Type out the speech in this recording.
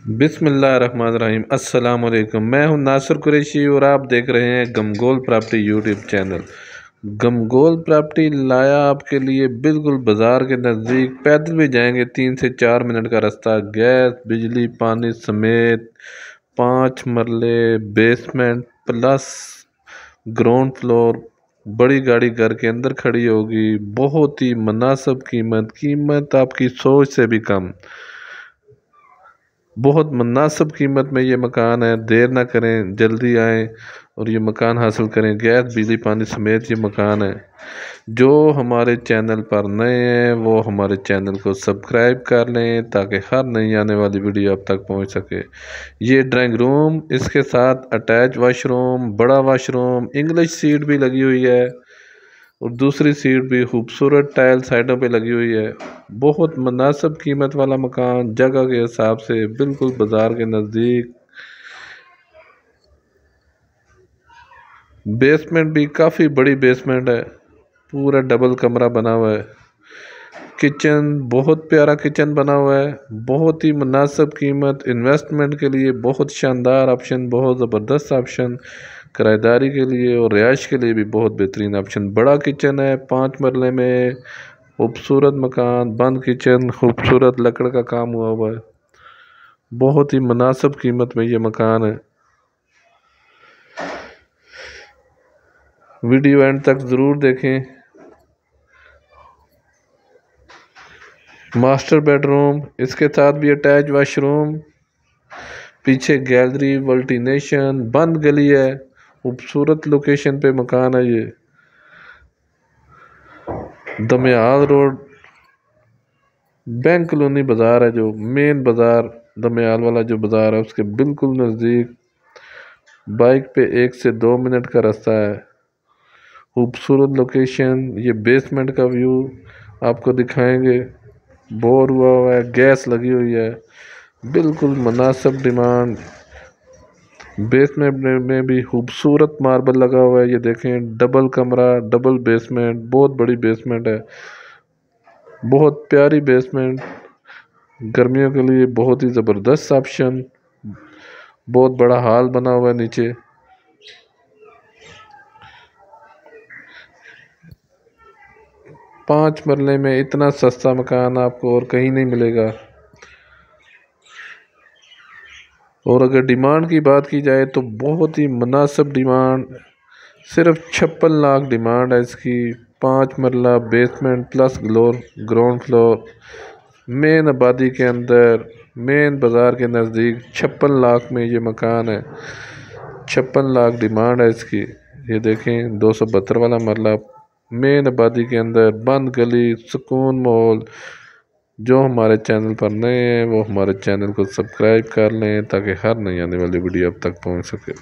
بسم اللہ الرحمن الرحیم۔ السلام علیکم، میں ہوں ناصر قریشی اور آپ دیکھ رہے ہیں گمگول پراپرٹی یوٹیوب چینل۔ گمگول پراپرٹی لایا آپ کے لیے بالکل بازار کے نزدیک، پیدل بھی جائیں گے 3 سے 4 منٹ کا راستہ۔ گیس، بجلی، پانی سمیت 5 مرلے، بیسمنٹ پلس گراؤنڈ فلور، بڑی گاڑی گھر کے اندر کھڑی ہوگی۔ بہت ہی مناسب قیمت آپ کی سوچ سے بھی کم، بہت مناسب قیمت میں یہ مکان ہے۔ دیر نہ کریں، جلدی آئیں اور یہ مکان حاصل کریں۔ گیس، بجلی، پانی سمیت یہ مکان ہے۔ جو ہمارے چینل پر نئے ہیں وہ ہمارے چینل کو سبسکرائب کر لیں تاکہ ہر نئی آنے والی ویڈیو آپ تک پہنچ سکے۔ یہ ڈرائنگ روم، اس کے ساتھ اٹیچ واش روم، بڑا واش روم، انگلش سیٹ بھی لگی ہوئی ہے اور دوسری سیٹ بھی خوبصورت ٹائل سائڈوں پہ لگی ہوئی ہے۔ بہت مناسب قیمت والا مکان، جگہ کے حساب سے بالکل بازار کے نزدیک۔ بیسمنٹ بھی کافی بڑی بیسمنٹ ہے، پورا ڈبل کمرہ بنا ہوا ہے۔ کچن، بہت پیارا کچن بنا ہوا ہے، بہت ہی مناسب قیمت، انویسٹمنٹ کے لیے بہت شاندار آپشن، بہت زبردست آپشن، کرایہ داری کے لیے اور رہائش کے لیے بھی بہت بہترین آپشن۔ بڑا کچن ہے 5 مرلے میں، خوبصورت مکان، بند کچن، خوبصورت لکڑ کا کام ہوا ہے۔ بہت ہی مناسب قیمت میں یہ مکان ہے۔ ویڈیو اینڈ تک ضرور دیکھیں۔ ماسٹر بیڈ روم، اس کے ساتھ بھی اٹیچ واش روم، پیچھے گیلری، ولٹینیشن، بند گلی ہے، خوبصورت لوکیشن پہ مکان ہے یہ۔ دمیال روڈ، بینک کالونی بازار ہے، جو مین بازار دمیال والا جو بازار ہے اس کے بالکل نزدیک، بائک پہ 1 سے 2 منٹ کا راستہ ہے۔ خوبصورت لوکیشن۔ یہ بیسمنٹ کا ویو آپ کو دکھائیں گے، بور ہوا ہے، گیس لگی ہوئی ہے، بالکل مناسب ڈیمانڈ۔ بیسمنٹ میں بھی خوبصورت ماربل لگا ہوا ہے، یہ دیکھیں، ڈبل کمرہ، ڈبل بیسمنٹ، بہت بڑی بیسمنٹ ہے، بہت پیاری بیسمنٹ، گرمیوں کے لیے بہت ہی زبردست آپشن۔ بہت بڑا ہال بنا ہوا ہے نیچے۔ پانچ مرلے میں اتنا سستا مکان آپ کو اور کہیں نہیں ملے گا۔ اور اگر ڈیمانڈ کی بات کی جائے تو بہت ہی مناسب ڈیمانڈ، صرف 56 لاکھ ڈیمانڈ ہے اس کی۔ 5 مرلہ بیسمنٹ پلس گراؤنڈ فلور، مین آبادی کے اندر، مین بازار کے نزدیک، 56 لاکھ میں یہ مکان ہے۔ 56 لاکھ ڈیمانڈ ہے اس کی۔ یہ دیکھیں 272 والا مرلہ، مین آبادی کے اندر، بند گلی، سکون ماحول۔ جو ہمارے چینل پر نئے ہیں وہ ہمارے چینل کو سبسکرائب کر لیں تاکہ ہر نئی آنے والی ویڈیو اب تک پہنچ سکے۔